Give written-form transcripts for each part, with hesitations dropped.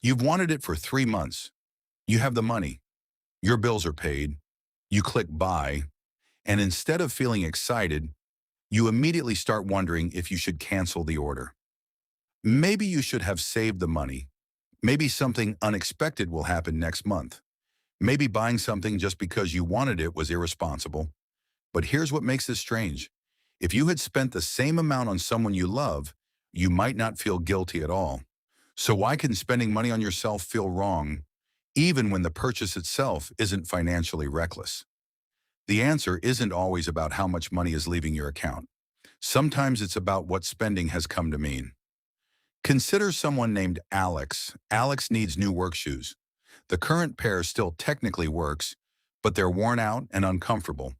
You've wanted it for 3 months. You have the money. Your bills are paid. You click buy, and instead of feeling excited, you immediately start wondering if you should cancel the order. Maybe you should have saved the money. Maybe something unexpected will happen next month. Maybe buying something just because you wanted it was irresponsible. But here's what makes this strange. If you had spent the same amount on someone you love, you might not feel guilty at all. So why can spending money on yourself feel wrong, even when the purchase itself isn't financially reckless? The answer isn't always about how much money is leaving your account. Sometimes it's about what spending has come to mean. Consider someone named Alex. Alex needs new work shoes. The current pair still technically works, but they're worn out and uncomfortable.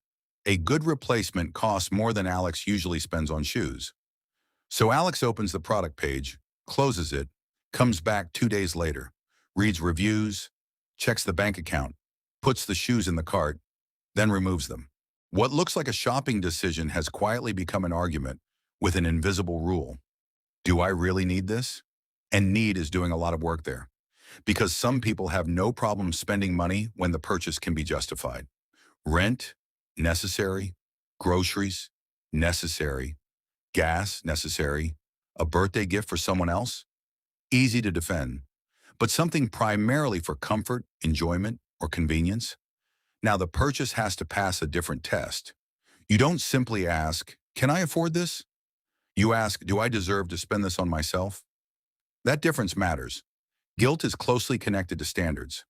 A good replacement costs more than Alex usually spends on shoes. So Alex opens the product page, closes it, comes back 2 days later, reads reviews, checks the bank account, puts the shoes in the cart, then removes them. What looks like a shopping decision has quietly become an argument with an invisible rule. Do I really need this? And need is doing a lot of work there. Because some people have no problem spending money when the purchase can be justified. Rent, necessary. Groceries, necessary. Gas, necessary. A birthday gift for someone else? Easy to defend. But something primarily for comfort, enjoyment, or convenience? Now the purchase has to pass a different test. You don't simply ask, can I afford this? You ask, do I deserve to spend this on myself? That difference matters. Guilt is closely connected to standards.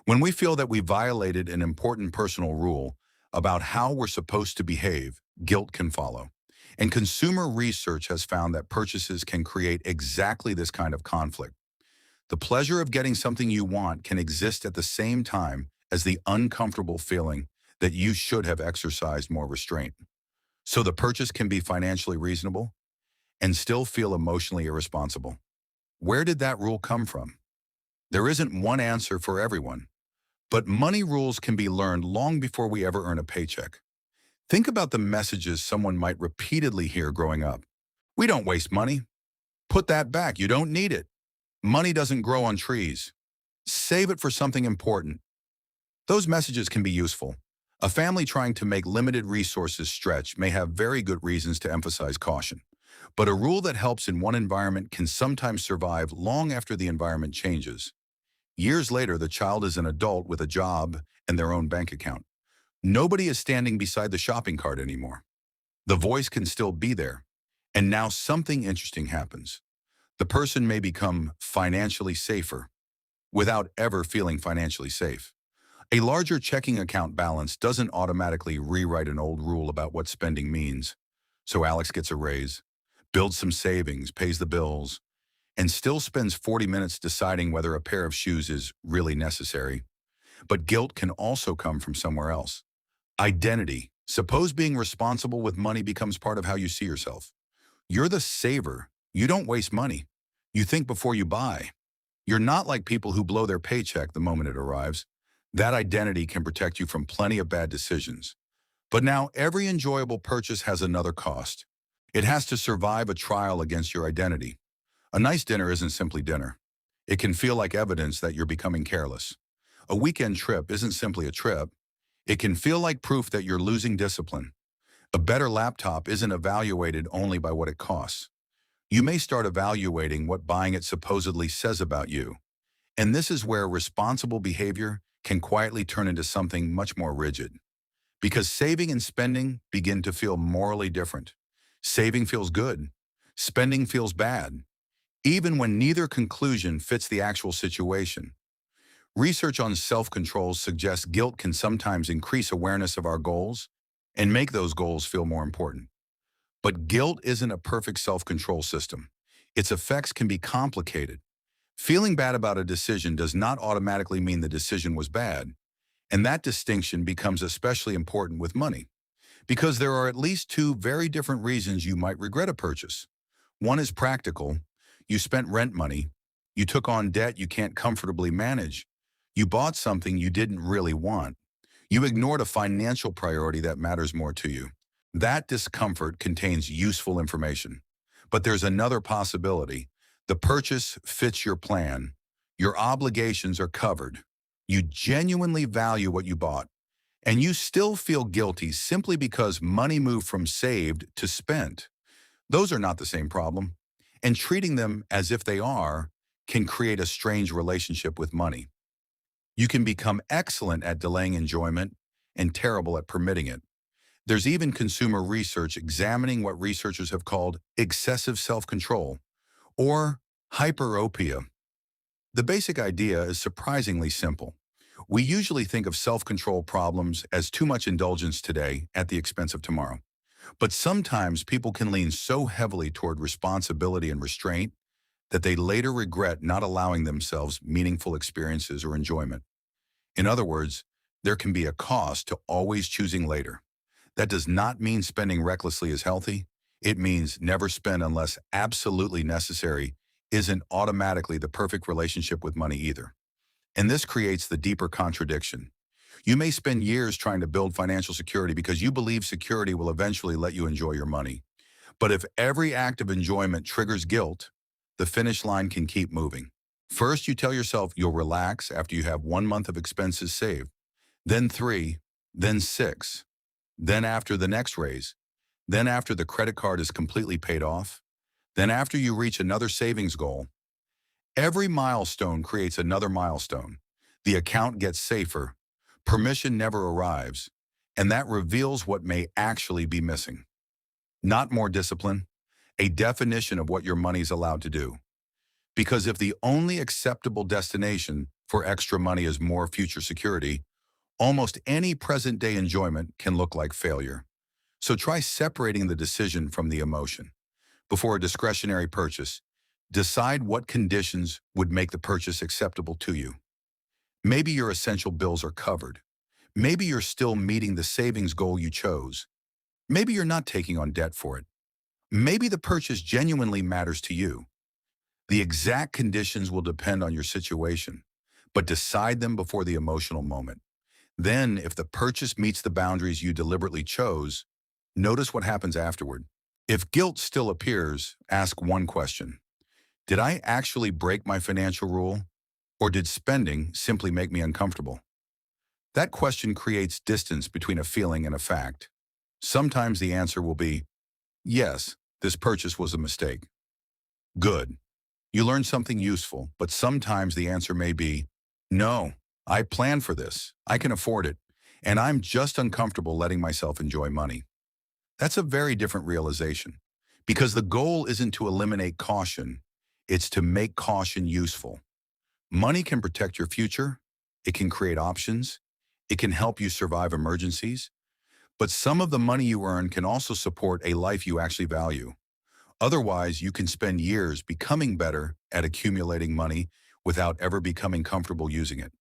When we feel that we violated an important personal rule about how we're supposed to behave, guilt can follow. And consumer research has found that purchases can create exactly this kind of conflict. The pleasure of getting something you want can exist at the same time as the uncomfortable feeling that you should have exercised more restraint. So the purchase can be financially reasonable and still feel emotionally irresponsible. Where did that rule come from? There isn't one answer for everyone, but money rules can be learned long before we ever earn a paycheck. Think about the messages someone might repeatedly hear growing up. We don't waste money. Put that back. You don't need it. Money doesn't grow on trees. Save it for something important. Those messages can be useful. A family trying to make limited resources stretch may have very good reasons to emphasize caution. But a rule that helps in one environment can sometimes survive long after the environment changes. Years later, the child is an adult with a job and their own bank account. Nobody is standing beside the shopping cart anymore. The voice can still be there. And now something interesting happens. The person may become financially safer without ever feeling financially safe. A larger checking account balance doesn't automatically rewrite an old rule about what spending means. So Alex gets a raise, builds some savings, pays the bills, and still spends 40 minutes deciding whether a pair of shoes is really necessary. But guilt can also come from somewhere else. Identity. Suppose being responsible with money becomes part of how you see yourself. You're the saver. You don't waste money. You think before you buy. You're not like people who blow their paycheck the moment it arrives. That identity can protect you from plenty of bad decisions. But now every enjoyable purchase has another cost. It has to survive a trial against your identity. A nice dinner isn't simply dinner. It can feel like evidence that you're becoming careless. A weekend trip isn't simply a trip. It can feel like proof that you're losing discipline. A better laptop isn't evaluated only by what it costs. You may start evaluating what buying it supposedly says about you. And this is where responsible behavior can quietly turn into something much more rigid. Because saving and spending begin to feel morally different. Saving feels good. Spending feels bad. Even when neither conclusion fits the actual situation. Research on self-control suggests guilt can sometimes increase awareness of our goals and make those goals feel more important. But guilt isn't a perfect self-control system. Its effects can be complicated. Feeling bad about a decision does not automatically mean the decision was bad. And that distinction becomes especially important with money. Because there are at least two very different reasons you might regret a purchase. One is practical. You spent rent money. You took on debt you can't comfortably manage. You bought something you didn't really want. You ignored a financial priority that matters more to you. That discomfort contains useful information. But there's another possibility. The purchase fits your plan. Your obligations are covered. You genuinely value what you bought, and you still feel guilty simply because money moved from saved to spent. Those are not the same problem, and treating them as if they are can create a strange relationship with money. You can become excellent at delaying enjoyment and terrible at permitting it. There's even consumer research examining what researchers have called excessive self-control or hyperopia. The basic idea is surprisingly simple. We usually think of self-control problems as too much indulgence today at the expense of tomorrow. But sometimes people can lean so heavily toward responsibility and restraint that they later regret not allowing themselves meaningful experiences or enjoyment. In other words, there can be a cost to always choosing later. That does not mean spending recklessly is healthy. It means never spend unless absolutely necessary isn't automatically the perfect relationship with money either. And this creates the deeper contradiction. You may spend years trying to build financial security because you believe security will eventually let you enjoy your money. But if every act of enjoyment triggers guilt, the finish line can keep moving. First, you tell yourself you'll relax after you have 1 month of expenses saved, then 3, then 6, then after the next raise, then after the credit card is completely paid off, then after you reach another savings goal. Every milestone creates another milestone. The account gets safer, permission never arrives, and that reveals what may actually be missing. Not more discipline, a definition of what your money's allowed to do. Because if the only acceptable destination for extra money is more future security, almost any present-day enjoyment can look like failure. So try separating the decision from the emotion. Before a discretionary purchase, decide what conditions would make the purchase acceptable to you. Maybe your essential bills are covered. Maybe you're still meeting the savings goal you chose. Maybe you're not taking on debt for it. Maybe the purchase genuinely matters to you. The exact conditions will depend on your situation, but decide them before the emotional moment. Then, if the purchase meets the boundaries you deliberately chose, notice what happens afterward. If guilt still appears, ask one question. Did I actually break my financial rule, or did spending simply make me uncomfortable? That question creates distance between a feeling and a fact. Sometimes the answer will be, yes, this purchase was a mistake. Good. You learned something useful, but sometimes the answer may be, no, I planned for this, I can afford it, and I'm just uncomfortable letting myself enjoy money. That's a very different realization, because the goal isn't to eliminate caution, it's to make caution useful. Money can protect your future, it can create options, it can help you survive emergencies, but some of the money you earn can also support a life you actually value. Otherwise, you can spend years becoming better at accumulating money without ever becoming comfortable using it.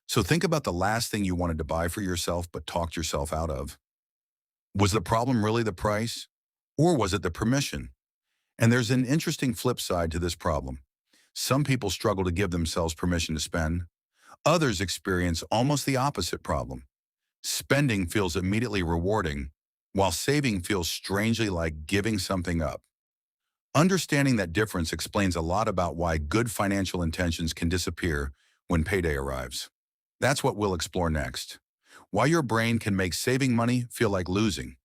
So think about the last thing you wanted to buy for yourself but talked yourself out of. Was the problem really the price? Or was it the permission? And there's an interesting flip side to this problem. Some people struggle to give themselves permission to spend. Others experience almost the opposite problem. Spending feels immediately rewarding, while saving feels strangely like giving something up. Understanding that difference explains a lot about why good financial intentions can disappear when payday arrives. That's what we'll explore next. Why your brain can make saving money feel like losing,